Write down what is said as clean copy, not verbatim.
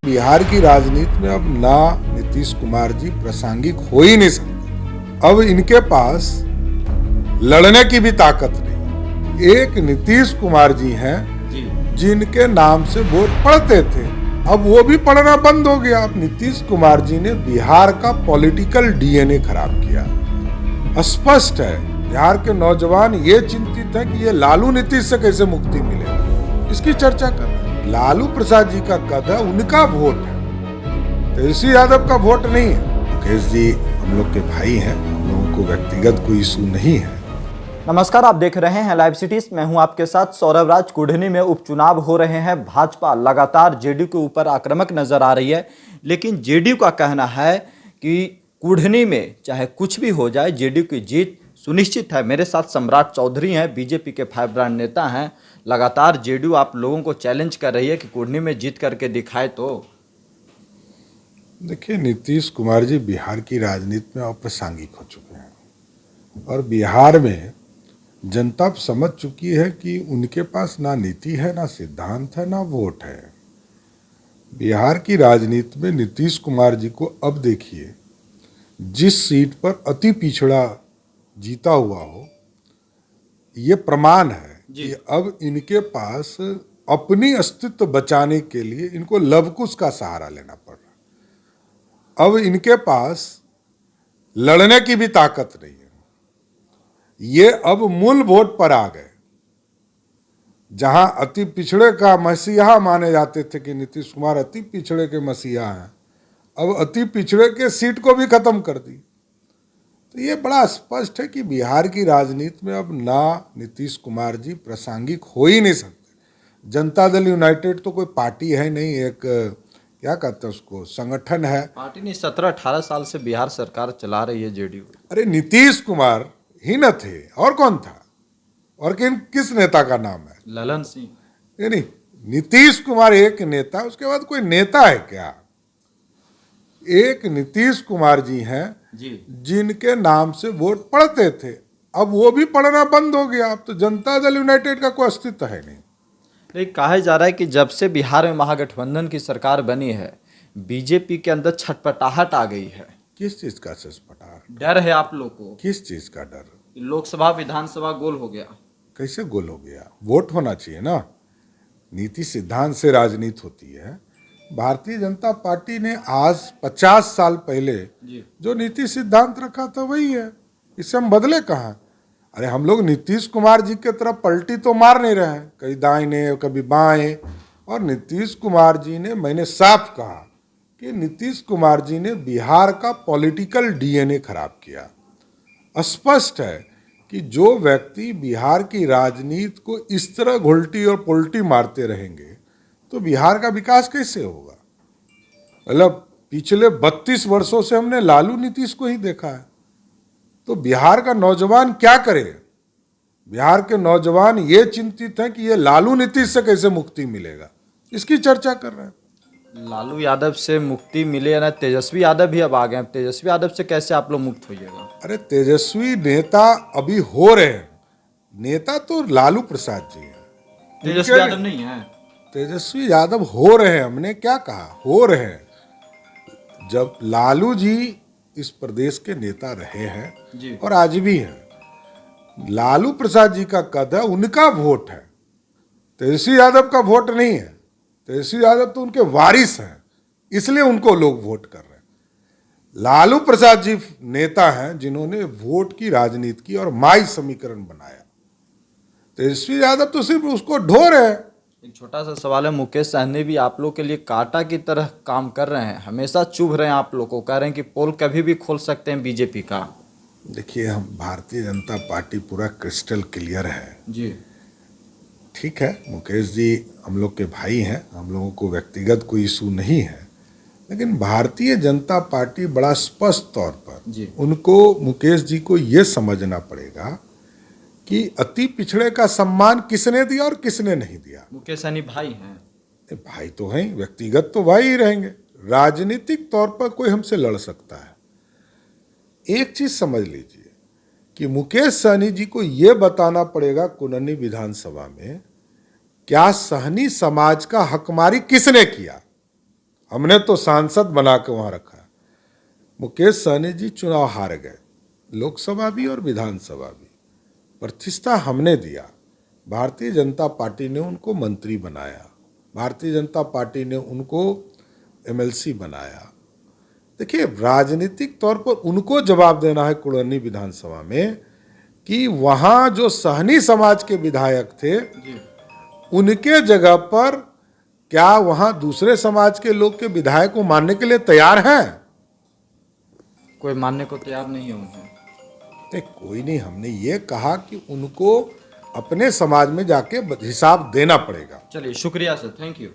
बिहार की राजनीति में अब ना नीतीश कुमार जी प्रासंगिक हो ही नहीं सकते। अब इनके पास लड़ने की भी ताकत नहीं। एक नीतीश कुमार जी हैं जिनके नाम से वोट पढ़ते थे, अब वो भी पढ़ना बंद हो गया। अब नीतीश कुमार जी ने बिहार का पॉलिटिकल डीएनए खराब किया। स्पष्ट है बिहार के नौजवान ये चिंतित हैं कि ये लालू नीतीश से कैसे मुक्ति मिलेगी, इसकी चर्चा कर रहे हैं। लालू प्रसाद जी का कद है, उनका वोट है, तेजस्वी यादव का वोट नहीं है। मुकेश जी हम लोग के भाई हैं, हम लोगों को व्यक्तिगत कोई इशू नहीं है। नमस्कार, आप देख रहे हैं लाइव सिटीज। मैं हूं आपके साथ सौरभ राज। कुढ़नी में उपचुनाव हो रहे हैं। भाजपा लगातार जेडीयू के ऊपर आक्रामक नजर आ रही है, लेकिन जेडीयू का कहना है कि कुढ़नी में चाहे कुछ भी हो जाए जेडीयू की जीत सुनिश्चित है। मेरे साथ सम्राट चौधरी हैं, बीजेपी के 5 ब्रांड नेता हैं। लगातार जेडीयू आप लोगों को चैलेंज कर रही है कि कुढ़नी में जीत करके दिखाए। तो देखिए, नीतीश कुमार जी बिहार की राजनीति में अप्रासंगिक हो चुके हैं और बिहार में जनता समझ चुकी है कि उनके पास ना नीति है, ना सिद्धांत है, ना वोट है। बिहार की राजनीति में नीतीश कुमार जी को अब देखिए, जिस सीट पर अति पिछड़ा जीता हुआ हो, ये प्रमाण है कि अब इनके पास अपनी अस्तित्व बचाने के लिए इनको लवकुश का सहारा लेना पड़ रहा। अब इनके पास लड़ने की भी ताकत नहीं है। ये अब मूल वोट पर आ गए। जहां अति पिछड़े का मसीहा माने जाते थे कि नीतीश कुमार अति पिछड़े के मसीहा हैं, अब अति पिछड़े के सीट को भी खत्म कर दी। तो ये बड़ा स्पष्ट है कि बिहार की राजनीति में अब ना नीतीश कुमार जी प्रासंगिक हो ही नहीं सकते। जनता दल यूनाइटेड तो कोई पार्टी है नहीं, एक क्या कहते हैं उसको, संगठन है। पार्टी नहीं, 17-18 साल से बिहार सरकार चला रही है जेडीयू। अरे नीतीश कुमार ही न थे, और कौन था? और किस नेता का नाम है? ललन सिंह। नहीं, नीतीश कुमार एक नेता, उसके बाद कोई नेता है क्या? एक नीतीश कुमार जी हैं जिनके नाम से वोट पढ़ते थे, अब वो भी पढ़ना बंद हो गया। अब तो जनता दल यूनाइटेड का कोई अस्तित्व है नहीं। लेकिन कहा जा रहा है कि जब से बिहार में महागठबंधन की सरकार बनी है, बीजेपी के अंदर छटपटाहट आ गई है। किस चीज का छटपटाहट? डर है आप लोग को? किस चीज का डर? लोकसभा विधानसभा गोल हो गया। कैसे गोल हो गया? वोट होना चाहिए ना। नीति सिद्धांत से राजनीति होती है। भारतीय जनता पार्टी ने आज 50 साल पहले जो नीति सिद्धांत रखा था वही है, इससे हम बदले कहाँ? अरे हम लोग नीतीश कुमार जी के तरफ पलटी तो मार नहीं रहे हैं, कभी दाहिने कभी बाएं। और नीतीश कुमार जी ने, मैंने साफ कहा कि नीतीश कुमार जी ने बिहार का पॉलिटिकल डीएनए खराब किया। स्पष्ट है कि जो व्यक्ति बिहार की राजनीति को इस तरह घुलटी और पुलटी मारते रहेंगे तो बिहार का विकास कैसे होगा? मतलब पिछले 32 वर्षों से हमने लालू नीतीश को ही देखा है। तो बिहार का नौजवान क्या करे? बिहार के नौजवान ये चिंतित हैं कि ये लालू नीतीश से कैसे मुक्ति मिलेगा, इसकी चर्चा कर रहे हैं। लालू यादव से मुक्ति मिले या ना, तेजस्वी यादव भी अब आ गए। तेजस्वी यादव से कैसे आप लोग मुक्त होइएगा? अरे तेजस्वी नेता अभी हो रहे हैं, नेता तो लालू प्रसाद जी हैं, तेजस्वी यादव नहीं है। तेजस्वी यादव हो रहे हैं। हमने क्या कहा? हो रहे हैं। जब लालू जी इस प्रदेश के नेता रहे हैं और आज भी हैं, लालू प्रसाद जी का कद है, उनका वोट है, तेजस्वी यादव का वोट नहीं है। तेजस्वी यादव तो उनके वारिस हैं, इसलिए उनको लोग वोट कर रहे हैं। लालू प्रसाद जी नेता हैं जिन्होंने वोट की राजनीति की और माई समीकरण बनाया। तेजस्वी यादव तो सिर्फ उसको ढो रहे हैं। एक छोटा सा सवाल है, मुकेश सहनी भी आप लोग के लिए कांटा की तरह काम कर रहे हैं, हमेशा चुभ रहे हैं आप लोग को, कह रहे हैं कि पोल कभी भी खोल सकते हैं बीजेपी का। देखिए, हम भारतीय जनता पार्टी पूरा क्रिस्टल क्लियर है जी। ठीक है, मुकेश जी हम लोग के भाई हैं, हम लोगों को व्यक्तिगत कोई इशू नहीं है, लेकिन भारतीय जनता पार्टी बड़ा स्पष्ट तौर पर उनको, मुकेश जी को ये समझना पड़ेगा कि अति पिछड़े का सम्मान किसने दिया और किसने नहीं दिया। मुकेश सहनी भाई हैं। भाई तो हैं, व्यक्तिगत तो भाई ही रहेंगे, राजनीतिक तौर पर कोई हमसे लड़ सकता है। एक चीज समझ लीजिए कि मुकेश सहनी जी को यह बताना पड़ेगा कुननी विधानसभा में क्या सहनी समाज का हकमारी किसने किया। हमने तो सांसद बना के वहां रखा। मुकेश सहनी जी चुनाव हार गए, लोकसभा भी और विधानसभा भी। प्रतिष्ठा हमने दिया, भारतीय जनता पार्टी ने उनको मंत्री बनाया, भारतीय जनता पार्टी ने उनको एमएलसी बनाया। देखिए, राजनीतिक तौर पर उनको जवाब देना है कुड़नी विधानसभा में कि वहां जो सहनी समाज के विधायक थे उनके जगह पर क्या वहां दूसरे समाज के लोग के विधायक को मानने के लिए तैयार हैं? कोई मानने को तैयार नहीं है उन्हें। नहीं, कोई नहीं। हमने ये कहा कि उनको अपने समाज में जाके हिसाब देना पड़ेगा। चलिए, शुक्रिया सर, थैंक यू।